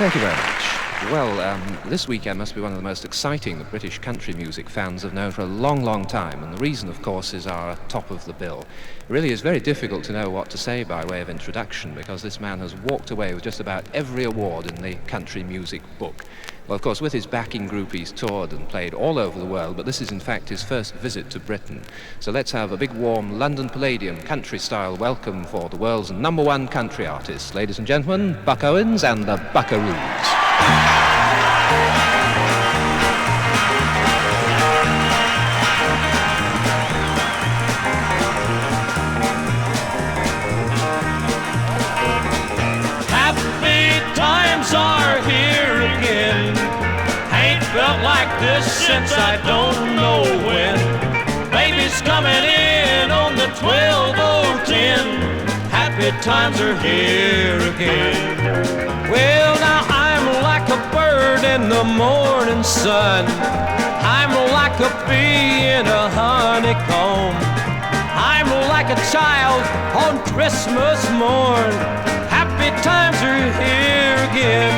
Thank you very much. Well, this weekend must be one of the most exciting that British country music fans have known for a long, long time, and the reason, of course, is our top of the bill. It really is very difficult to know what to say by way of introduction, because this man has walked away with just about every award in the country music book. Well, of course, with his backing group, he's toured and played all over the world, but this is, in fact, his first visit to Britain. So let's have a big, warm London Palladium country-style welcome for the world's #1 country artist. Ladies and gentlemen, Buck Owens and the Buckaroos. Happy times are here again. Ain't felt like this since I don't know when. Baby's coming in on the 12:10. Happy times are here again. Well, now I'm like a bird in the morning sun. I'm like a bee in a honeycomb. I'm like a child on Christmas morn. Happy times are here again.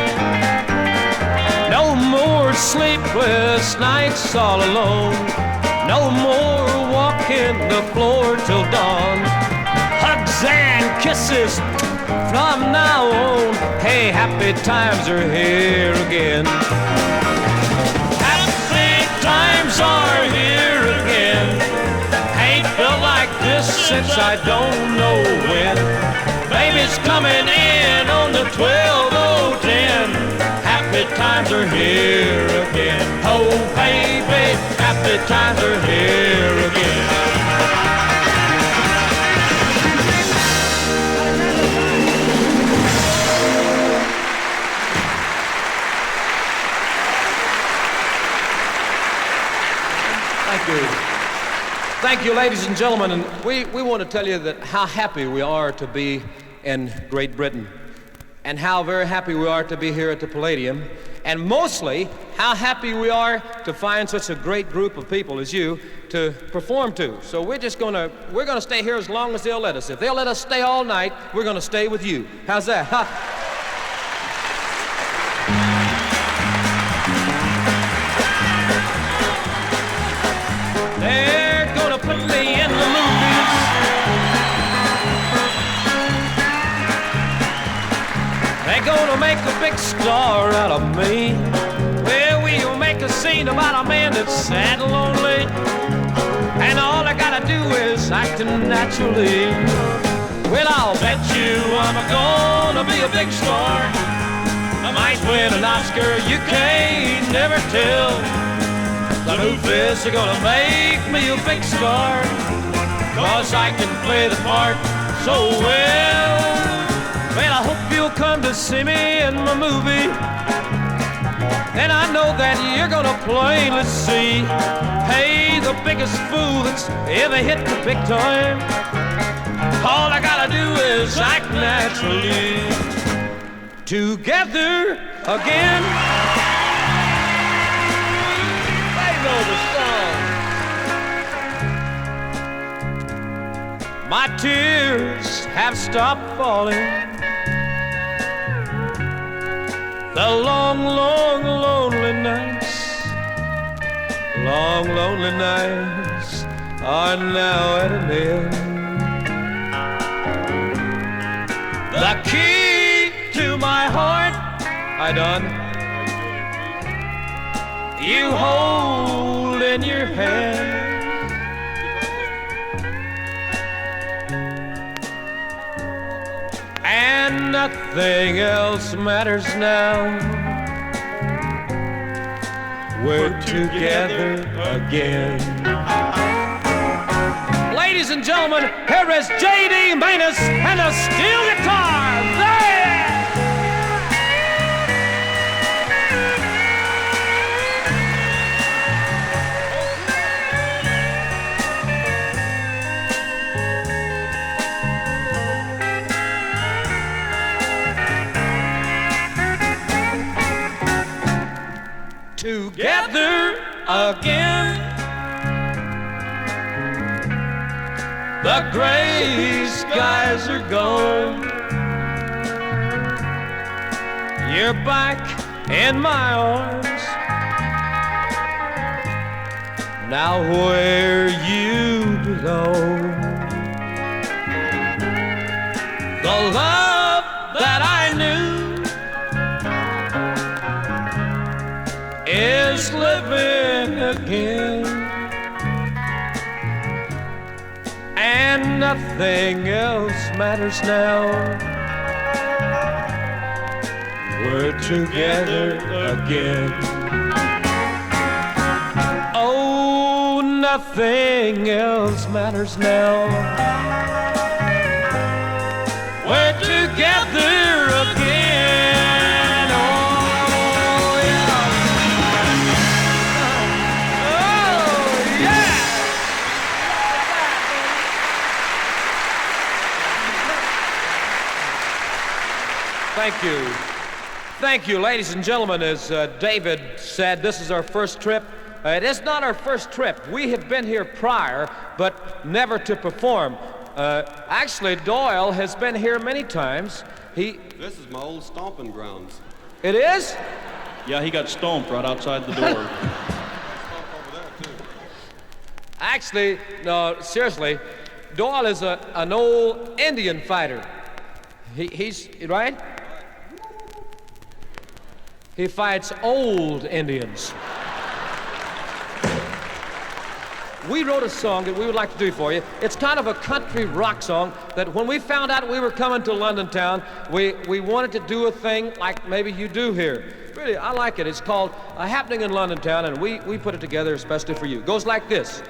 No more sleepless nights all alone. No more walking the floor till dawn. Hugs and kisses from now on. Hey, happy times are here again. Happy times are here again. Ain't felt like this since I don't know when. Baby's coming in on the 12:10. Happy times are here again. Oh, baby, happy times are here again. Thank you, ladies and gentlemen, and we want to tell you that how happy we are to be in Great Britain, and how very happy we are to be here at the Palladium, and mostly how happy we are to find such a great group of people as you to perform to. So we're gonna stay here as long as they'll let us. If they'll let us stay all night, we're gonna stay with you. How's that? Huh? They're gonna put me in the movies. They're gonna make a big star out of me. Well, we'll make a scene about a man that's sad and lonely, and all I gotta do is act naturally. Well, I'll bet you I'm gonna be a big star. I might win an Oscar, you can't never tell. The movies are gonna make me a big star, 'cause I can play the part so well. Well, I hope you'll come to see me in my movie. And I know that you're gonna plainly see, hey, the biggest fool that's ever hit the big time. All I gotta do is act naturally. Together again. The song. My tears have stopped falling. The long, long, lonely nights, long, lonely nights are now at an end. The key to my heart I done, you hold in your hand. And nothing else matters now. We're together again. Ladies and gentlemen, here is J.D. Manus and a steel guitar. There! Together again. The gray skies are gone. You're back in my arms. Now where you belong. The love that I knew is living again, and nothing else matters now. We're together again. Oh, nothing else matters now. We're together again. Oh, yeah. Oh, yeah. Thank you. Thank you, ladies and gentlemen. As David said, this is our first trip. It is not our first trip. We have been here prior, but never to perform. Actually, Doyle has been here many times. This is my old stomping grounds. It is? Yeah, he got stomped right outside the door. Actually, no, seriously, Doyle is an old Indian fighter. He's right? He fights old Indians. We wrote a song that we would like to do for you. It's kind of a country rock song that when we found out we were coming to London town, we wanted to do a thing like maybe you do here. Really, I like it. It's called A Happening in London Town, and we put it together especially for you. It goes like this.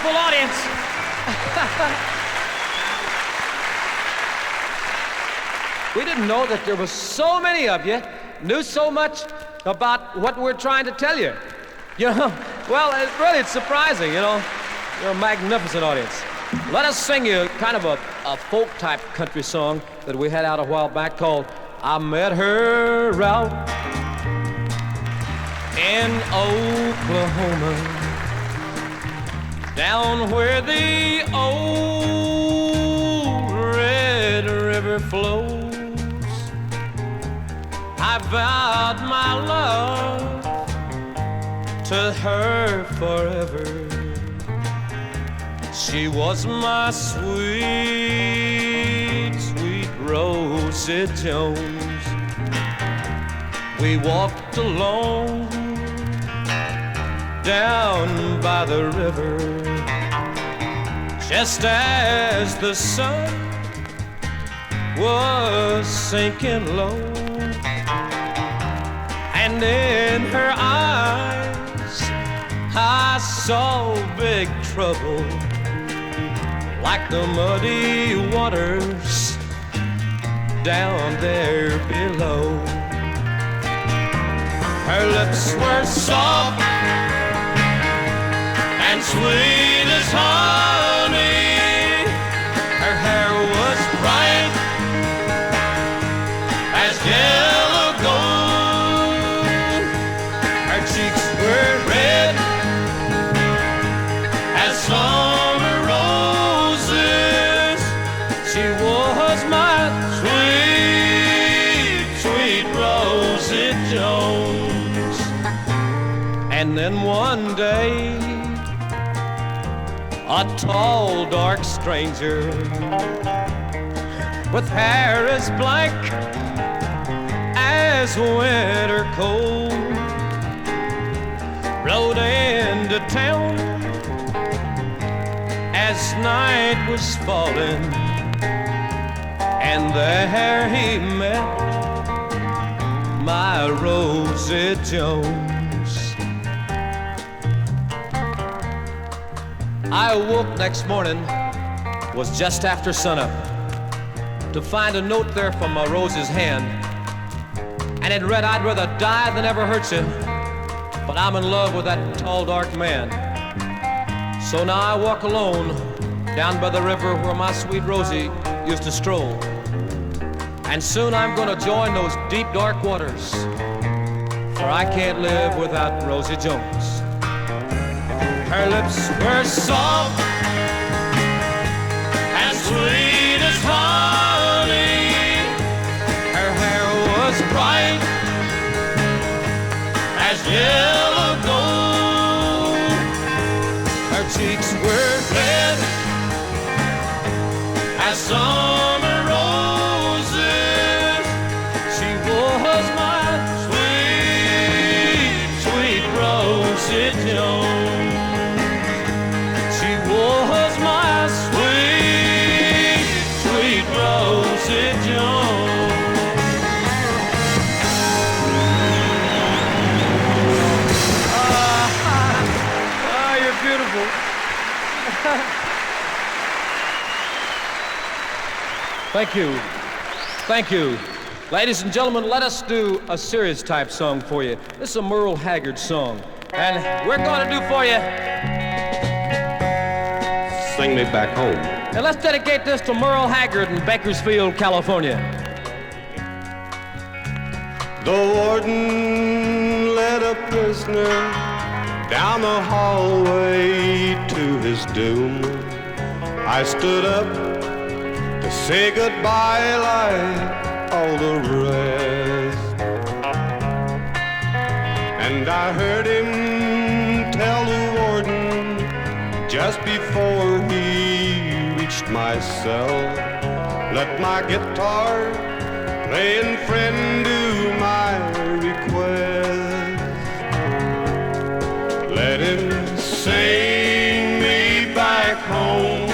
Audience. We didn't know that there was so many of you knew so much about what we're trying to tell you. You know, well, it's surprising, you know. You're a magnificent audience. Let us sing you kind of a folk-type country song that we had out a while back called I Met Her Out in Oklahoma. down where the old Red River flows. I vowed my love to her forever. She was my sweet, sweet Rosie Jones. We walked alone down by the river just as the sun was sinking low. And in her eyes I saw big trouble, like the muddy waters down there below. Her lips were soft and sweet as honey. Her hair was bright as yellow gold. Her cheeks were red as summer roses. She was my sweet, sweet Rosie Jones. And then one day, a tall, dark stranger with hair as black as winter cold rode into town as night was falling, and there he met my Rosie Jones. I awoke next morning, was just after sunup, to find a note there from my Rosie's hand. And it read, I'd rather die than ever hurt you, but I'm in love with that tall, dark man. So now I walk alone down by the river where my sweet Rosie used to stroll. And soon I'm gonna join those deep, dark waters, for I can't live without Rosie Jones. Her lips were soft and sweet as honey. Her hair was bright as yellow gold. Her cheeks were red as summer roses. She was my sweet, sweet Rosie Jones. Was my sweet, sweet Rosie Jones. You're beautiful. Thank you. Thank you. Ladies and gentlemen, let us do a serious type song for you. This is a Merle Haggard song. And we're going to do for you Sing Me Back Home. And let's dedicate this to Merle Haggard in Bakersfield, California. The warden led a prisoner down the hallway to his doom. I stood up to say goodbye like all the rest, and I heard him tell the warden just before he reached my cell, let my guitar play and friend do my request. Let him sing me back home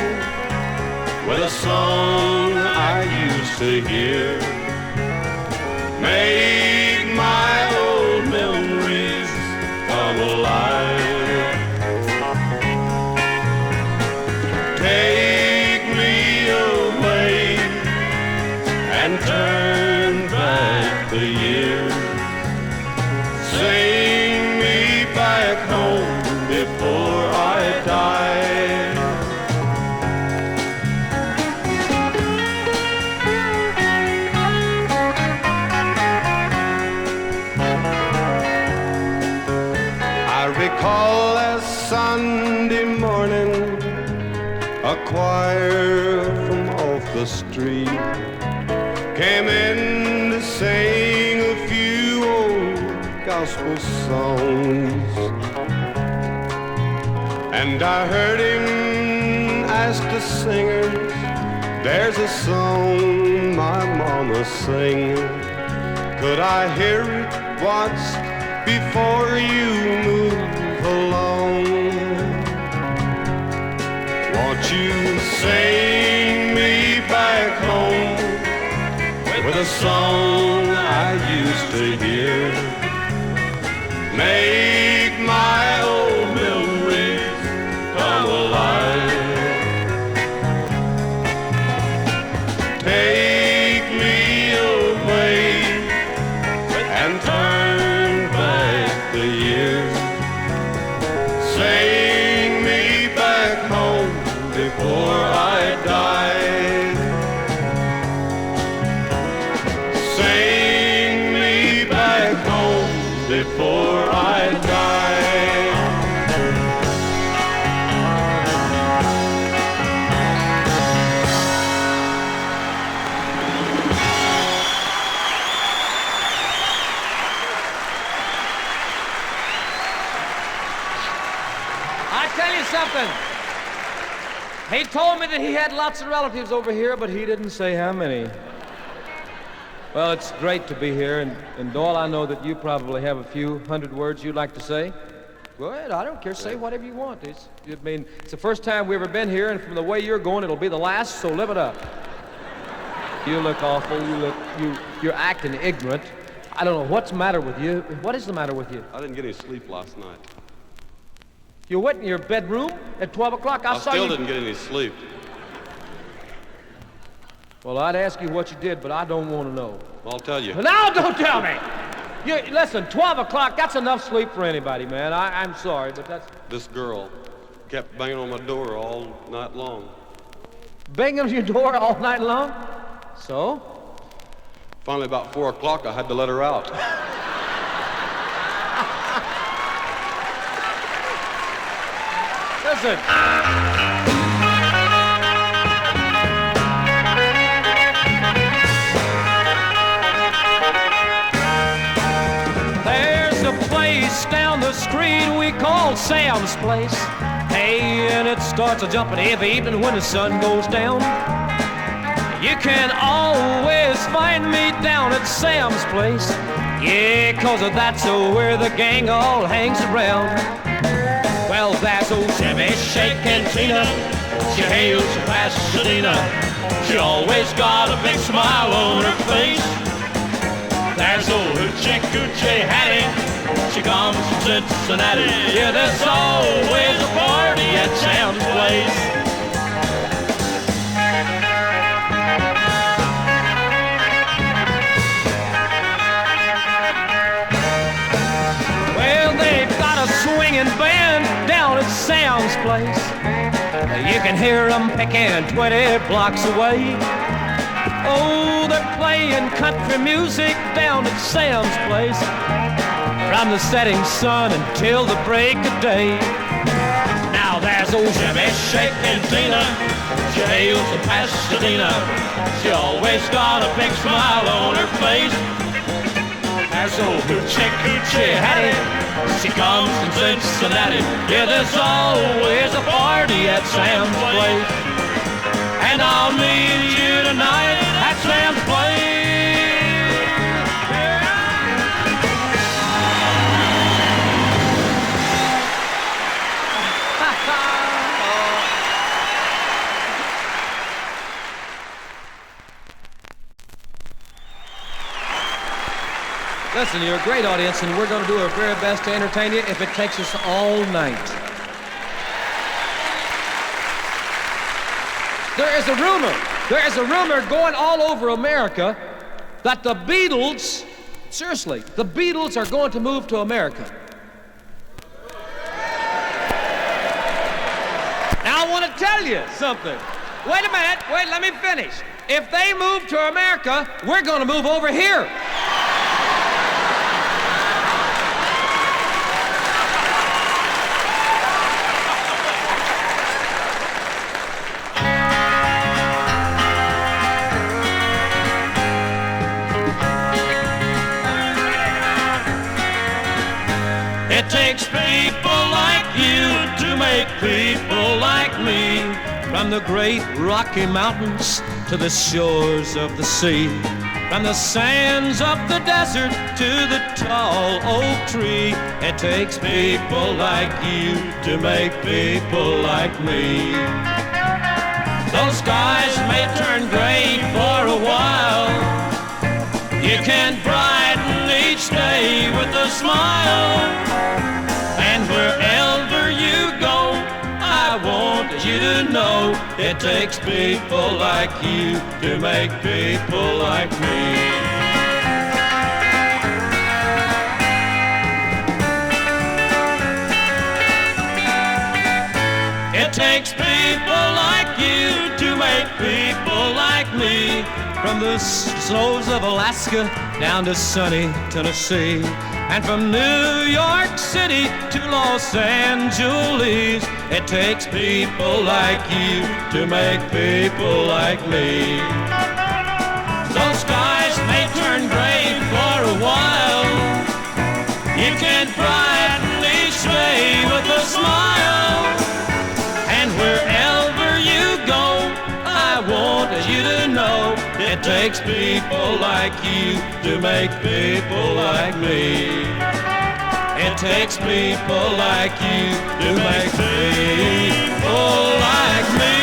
with a song I used to hear. Make my old memories come alive. Take me away and turn back the years. Sing me back home before I die. I recall last Sunday morning choir from off the street came in to sing a few old gospel songs. And I heard him ask the singers, there's a song my mama sing. Could I hear it once before you move along? Won't you sing me back home with a song I used to hear? Make my old memories come alive. Take me away and turn back the years. Sing me back home before I die. Sing me back home before I die. I tell you something. He told me that he had lots of relatives over here, but he didn't say how many. Well, it's great to be here, and Doyle, I know that you probably have a few hundred words you'd like to say. Go ahead, I don't care. Say whatever you want. It's the first time we've ever been here, and from the way you're going, it'll be the last, so live it up. You look awful. You're acting ignorant. I don't know what's the matter with you. What is the matter with you? I didn't get any sleep last night. You went in your bedroom at 12 o'clock. I saw still you. didn't get any sleep. Well, I'd ask you what you did, but I don't want to know. I'll tell you. No, don't tell me. Listen, 12 o'clock, that's enough sleep for anybody, man. I'm sorry, but that's... This girl kept banging on my door all night long. Banging on your door all night long? So? Finally, about 4 o'clock, I had to let her out. Listen. There's a place down the street we call Sam's Place. Hey, and it starts a jumping every evening when the sun goes down. You can always find me down at Sam's Place. Yeah, 'cause that's where the gang all hangs around. Well, there's old Jimmy shaking Tina. She hails from Pasadena. She always got a big smile on her face. There's old Hoochie Coochie Hattie. She comes from Cincinnati. Yeah, there's always a party at Sam's Place. Well, they've got a swinging band down at Sam's Place. You can hear them picking 20 blocks away. Oh, they're playing country music down at Sam's Place from the setting sun until the break of day. Now there's old Jimmy shaking Tina. She hails from Pasadena. She always got a big smile on her face. There's old Hoochie Coochie Hattie. She comes from Cincinnati. Yeah, there's always a party at Sam's Place. And I'll meet you tonight at Sam's Place. Listen, you're a great audience, and we're going to do our very best to entertain you if it takes us all night. There is a rumor going all over America that the Beatles, seriously, the Beatles are going to move to America. Now I want to tell you something. Wait a minute, let me finish. If they move to America, we're going to move over here. It takes people like you to make people like me. From the great Rocky Mountains to the shores of the sea, from the sands of the desert to the tall oak tree. It takes people like you to make people like me. Those skies may turn gray for a while. You can brighten each day with a smile. And wherever you go, I want you to know it takes people like you to make people like me. It takes people like you to make people like me. From the snows of Alaska down to sunny Tennessee, and from New York City to Los Angeles, it takes people like you to make people like me. Those skies may turn gray for a while. You can brighten each day with a smile. And wherever you go, I want you to know it takes people like you to make people like me. It takes people like you to make people like me.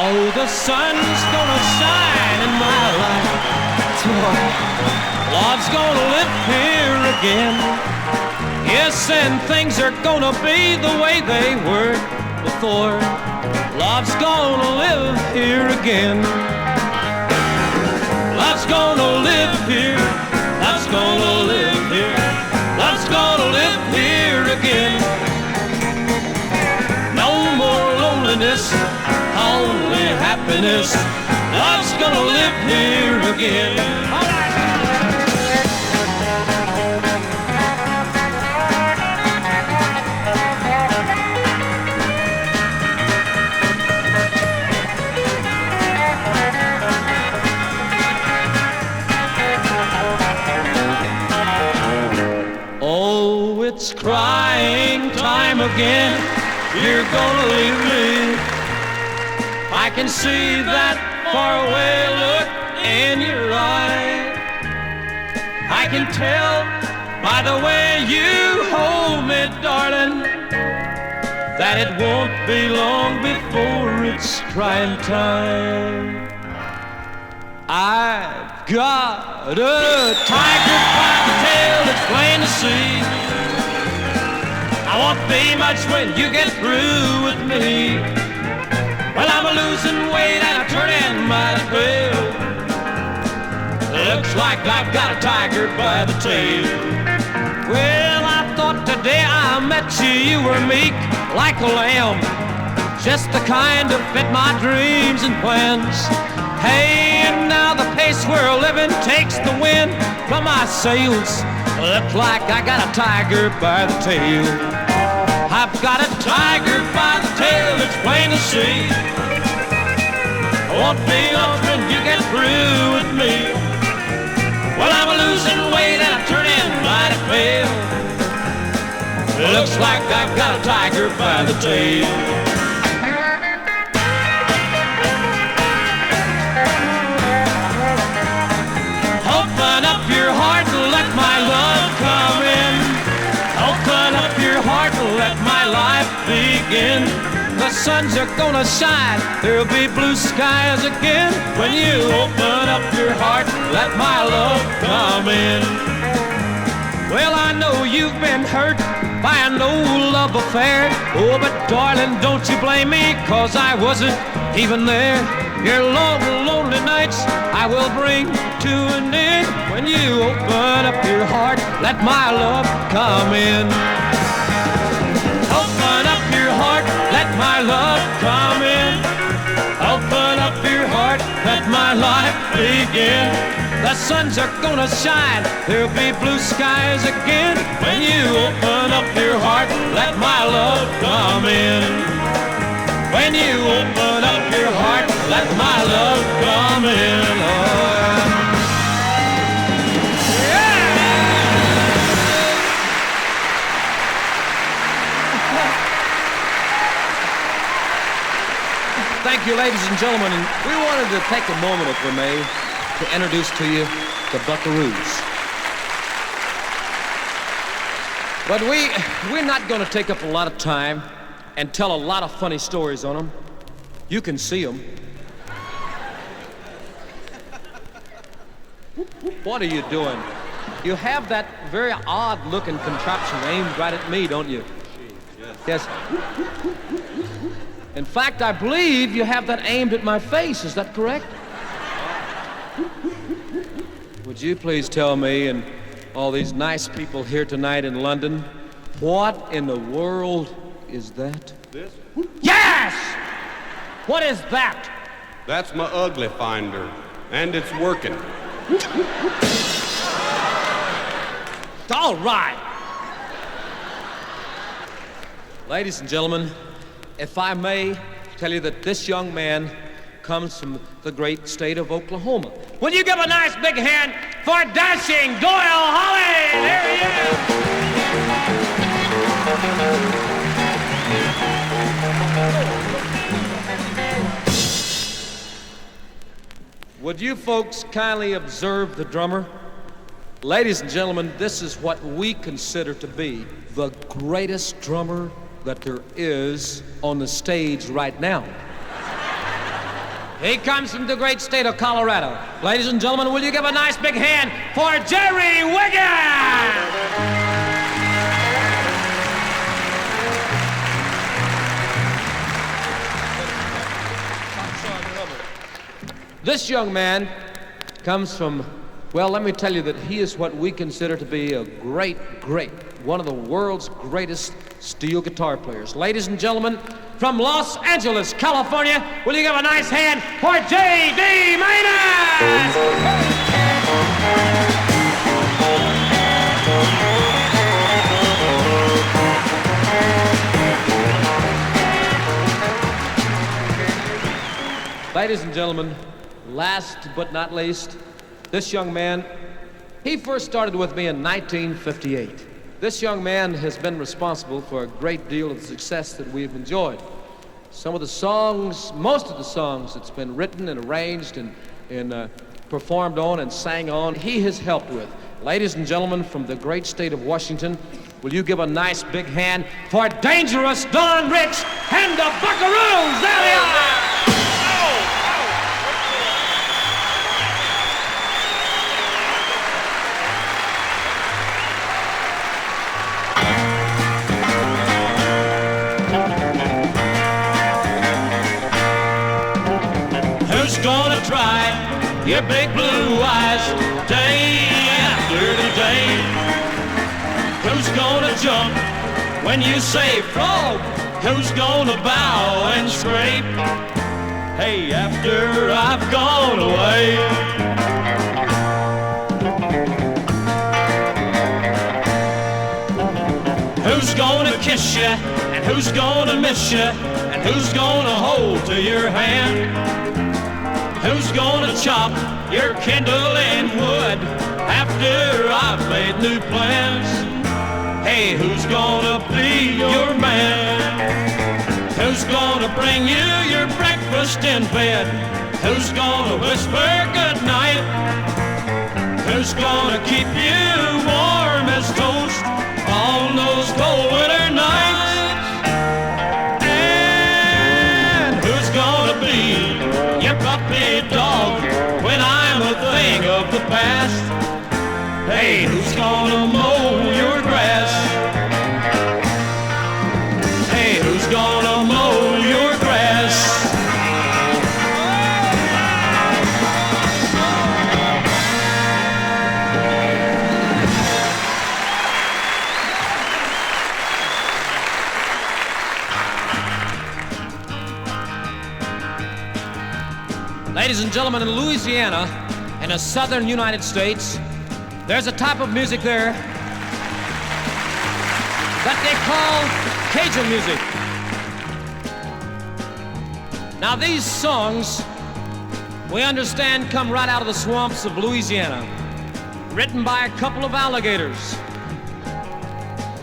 Oh, the sun's gonna shine in my life. Love's gonna live here again. Yes, and things are gonna be the way they were before. Love's gonna live here again. Love's gonna live here. Love's gonna live here. Love's gonna live here again. No more loneliness, only happiness. Love's gonna live here again. All right. Oh, it's crying time again. You're gonna leave me. I can see that faraway look in your eye. I can tell by the way you hold me, darling, that it won't be long before it's crying time. I've got a tiger by the tail, it's plain to see. I won't be much when you get through with me. Well, I'm losing weight and I'm turning mighty pale. Looks like I've got a tiger by the tail. Well, I thought today I met you, you were meek like a lamb, just the kind to fit my dreams and plans. Hey, and now the pace we're living takes the wind from my sails. Looks like I got a tiger by the tail. I've got a tiger by the tail, it's plain to see. I won't be long when you get through with me. Well, I'm losing weight and I'm turning mighty pale. Looks like I've got a tiger by the tail. Open up your heart and let my love come in. Open up your heart and let my life begin. The suns are gonna shine, there'll be blue skies again. When you open up your heart, let my love come in. Well, I know you've been hurt by an old love affair. Oh, but darling, don't you blame me, 'cause I wasn't even there. Your long, lonely nights I will bring to an end. When you open up your heart, let my love come in. Open up your heart, let my love come in. Open up your heart, let my life begin. The suns are gonna shine, there'll be blue skies again. When you open up your heart, let my love come in. thank you, ladies and gentlemen. And we wanted to take a moment, if we may, to introduce to you the Buckaroos. But we're not going to take up a lot of time and tell a lot of funny stories on them. You can see them. What are you doing? You have that very odd-looking contraption aimed right at me, don't you? Yes. In fact, I believe you have that aimed at my face. Is that correct? Would you please tell me and all these nice people here tonight in London, what in the world is that? This? Yes! What is that? That's my ugly finder, and it's working. All right. Ladies and gentlemen, if I may tell you that this young man comes from the great state of Oklahoma. Will you give a nice big hand for Dashing Doyle Holly? There he is. Would you folks kindly observe the drummer? Ladies and gentlemen, this is what we consider to be the greatest drummer that there is on the stage right now. He comes from the great state of Colorado. Ladies and gentlemen, will you give a nice big hand for Jerry Wiggins? This young man comes from, well, let me tell you that he is what we consider to be a great, one of the world's greatest steel guitar players. Ladies and gentlemen, from Los Angeles, California, will you give a nice hand for J.D. Maynard? Ladies and gentlemen, last but not least, this young man, he first started with me in 1958. This young man has been responsible for a great deal of the success that we've enjoyed. Some of the songs, most of the songs that's been written and arranged and performed on and sang on, he has helped with. Ladies and gentlemen, from the great state of Washington, will you give a nice big hand for Dangerous Don Rich and the Buckaroos? There they are! Who's gonna try your big blue eyes day after day? Who's gonna jump when you say frog? Who's gonna bow and scrape? Hey, after I've gone away. Who's gonna kiss you and who's gonna miss you and who's gonna hold to your hand? Who's gonna chop your kindling wood after I've made new plans? Hey, who's gonna be your man? Who's gonna bring you your breakfast in bed? Who's gonna whisper goodnight? Who's gonna keep you warm as toast on those cold winter nights? And who's gonna be your puppy dog when I'm a thing of the past? Hey, who's gonna mow your grass? Hey, who's gonna mow your grass? Ladies and gentlemen, in Louisiana, in the southern United States, there's a type of music there that they call Cajun music. Now these songs, we understand, come right out of the swamps of Louisiana, written by a couple of alligators.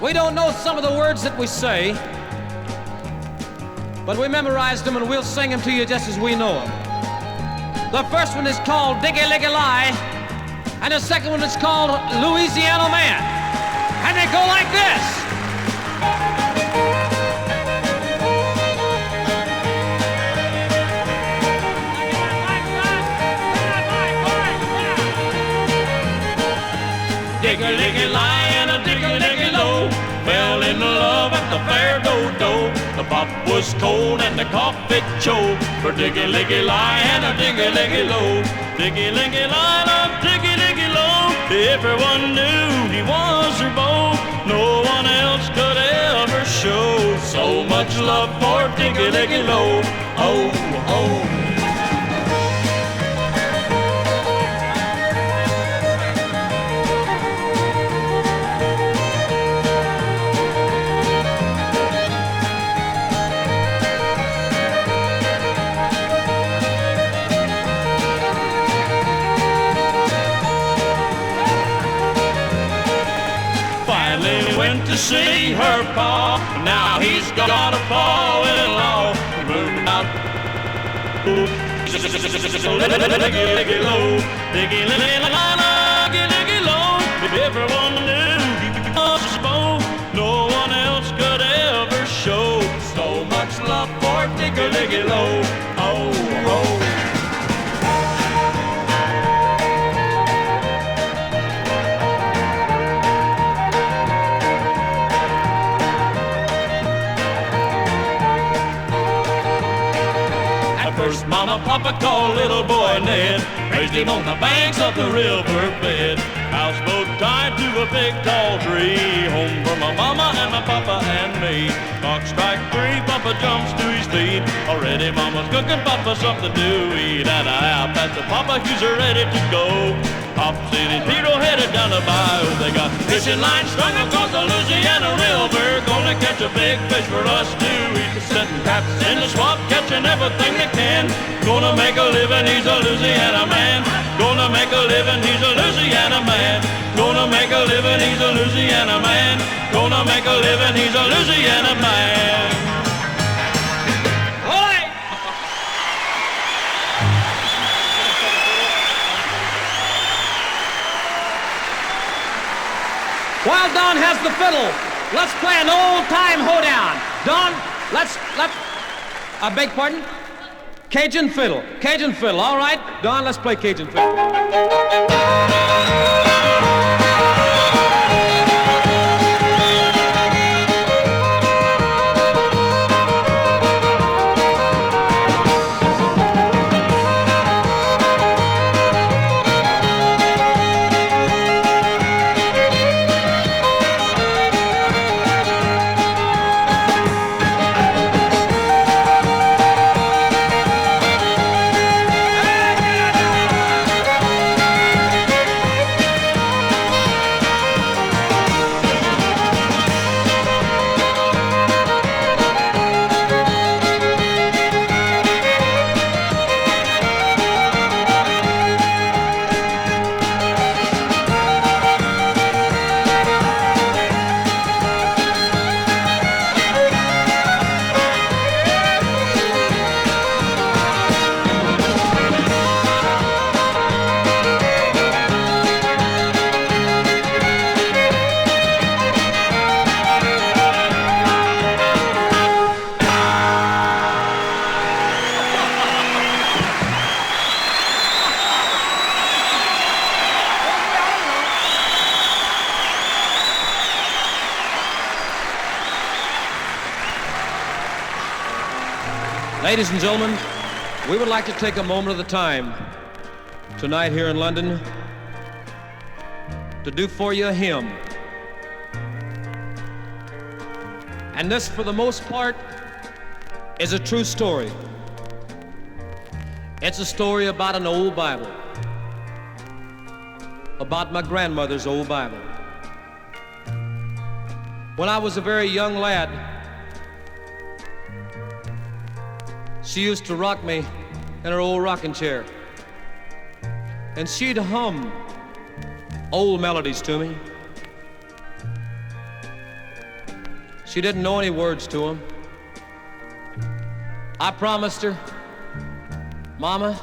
We don't know some of the words that we say, but we memorized them and we'll sing them to you just as we know them. The first one is called Diggy Liggy Lie, and the second one is called Louisiana Man. And they go like this. Diggy-liggy-lie and a diggy-liggy-low, fell in love at the fair do-do. The pop was cold and the coffee choked for diggy-liggy-lie and a diggy-liggy-low. Diggy-liggy-lie and a diggy-liggy-low, everyone knew he was her beau. No one else could ever show so much love for diggy-liggy-low. Oh, oh. To see her pa, now he's got a pa-in-law. Moving out, diggy-liggy-low, diggy-liggy-low. Everyone knew he was his beau. No one else could ever show so much love for diggy-liggy-low. Oh, oh. First Mama Papa called little boy Ned, raised him on the banks of the riverbed. Houseboat tied to a big tall tree, home for my mama and my papa and me. Clock strike 3, Papa jumps to his feet. Already Mama's cooking Papa something to eat. And I past the Papa, he's ready to go. Pop's in his Pedro headed down the bayou. They got fishing lines strung across the Louisiana River. Gonna catch a big fish for us to eat. Setting traps in the swamp, catching everything they can. Gonna make a living, he's a Louisiana man. Gonna make a living, he's a Louisiana man. Gonna make a living, he's a Louisiana man. Gonna make a living, he's a Louisiana man. All right. While Don has the fiddle, let's play an old-time hoedown. Don, I beg pardon? Cajun fiddle, all right? Don, let's play Cajun fiddle. Ladies and gentlemen, we would like to take a moment of the time tonight here in London to do for you a hymn. And this, for the most part, is a true story. It's a story about an old Bible, about my grandmother's old Bible. When I was a very young lad, she used to rock me in her old rocking chair, and she'd hum old melodies to me. She didn't know any words to them, I promised her, Mama,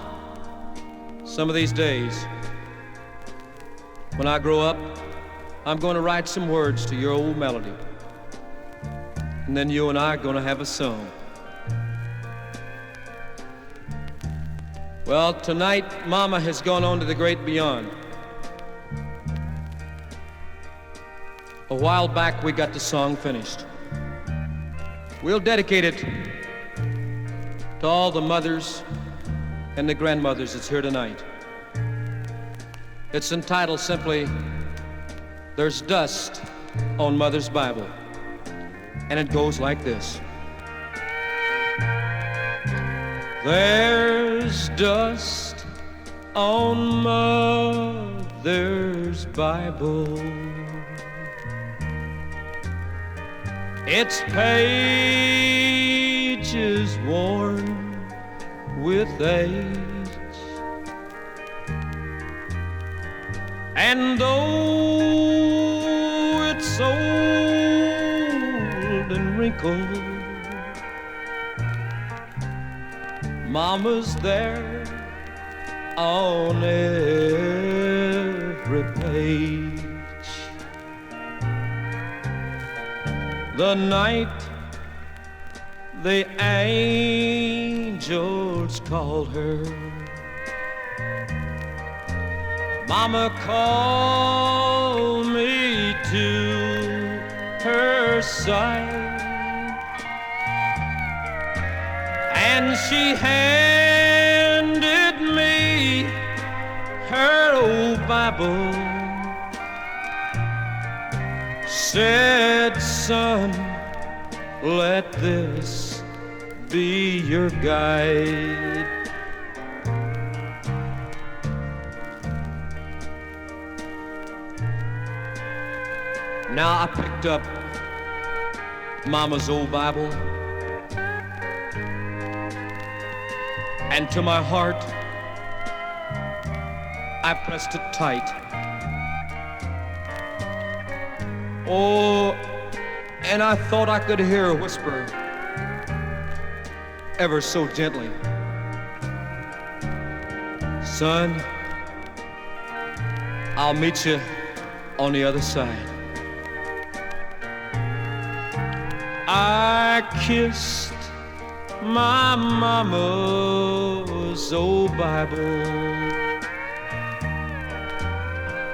some of these days, when I grow up, I'm going to write some words to your old melody. And then you and I are going to have a song. Well, tonight, Mama has gone on to the great beyond. A while back, we got the song finished. We'll dedicate it to all the mothers and the grandmothers that's here tonight. It's entitled simply, There's Dust on Mother's Bible. And it goes like this. There's dust on Mother's Bible. Its pages worn with age. And though it's old and wrinkled, Mama's there on every page. The night the angels called her, Mama called me to her side, and she handed me her old Bible. Said, son, let this be your guide. Now I picked up Mama's old Bible, and to my heart I pressed it tight. Oh, and I thought I could hear her whisper ever so gently, son, I'll meet you on the other side. I kissed my mama's old Bible,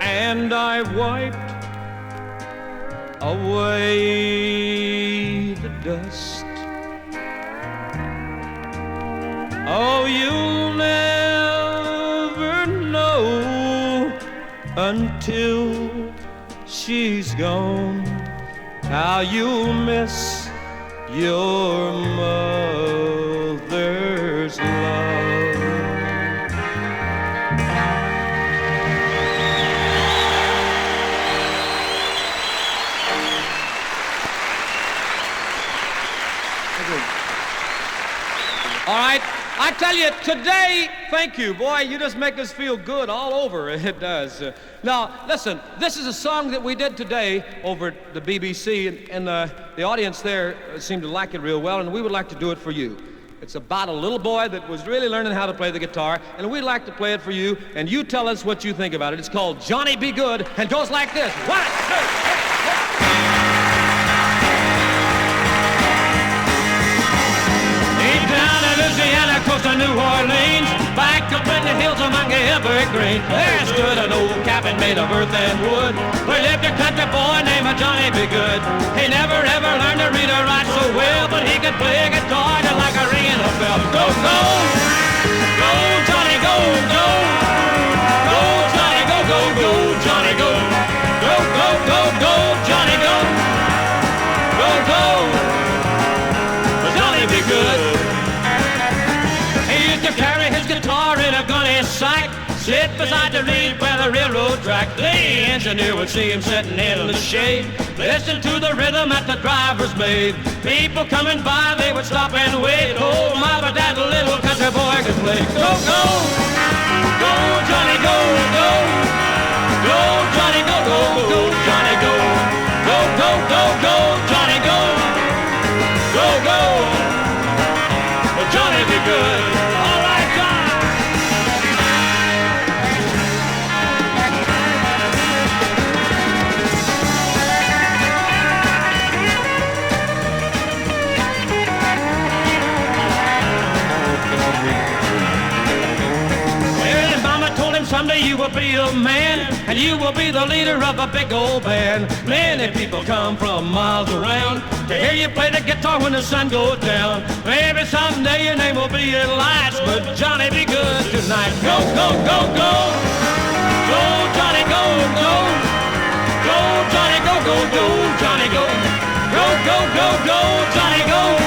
and I wiped away the dust. Oh, you'll never know until she's gone how you'll miss your mother's love. All right, I tell you, today, thank you. Boy, you just make us feel good all over. It does. Now, listen, this is a song that we did today over at the BBC, and the audience there seemed to like it real well, and we would like to do it for you. It's about a little boy that was really learning how to play the guitar, and we'd like to play it for you, and you tell us what you think about it. It's called Johnny Be Good, and goes like this. 1, 2, 3, 4. Down in Louisiana, coast to New Orleans, back up in the hills among the evergreen, there stood an old cabin made of earth and wood, where lived a country boy named Johnny Be Good. He never ever learned to read or write so well, but he could play a guitar just like a ringing a bell. Go, go, go, Johnny, go, go, go, Johnny, go, go, go, Johnny, go, go, go, go, go, Johnny, go, go, go, Johnny Be Good. To carry his guitar in a gunny sack, sit beside the reed by the railroad track. The engineer would see him sitting in the shade, listen to the rhythm that the drivers made. People coming by, they would stop and wait. Oh, my, but that little country boy could play. Go, go, go, Johnny, go, go, go, Johnny, go, go, go, Johnny, go, go, go, go, go, Johnny, go, go, go, Johnny. someday you will be a man, and you will be the leader of a big old band. Many people come from miles around to hear you play the guitar when the sun goes down. Maybe someday your name will be in lights, but Johnny, be good tonight. Go, go, go, go. Go, Johnny, go, go. Go, Johnny, go, go, go. Johnny, go. Go, go, go, go. Johnny, go.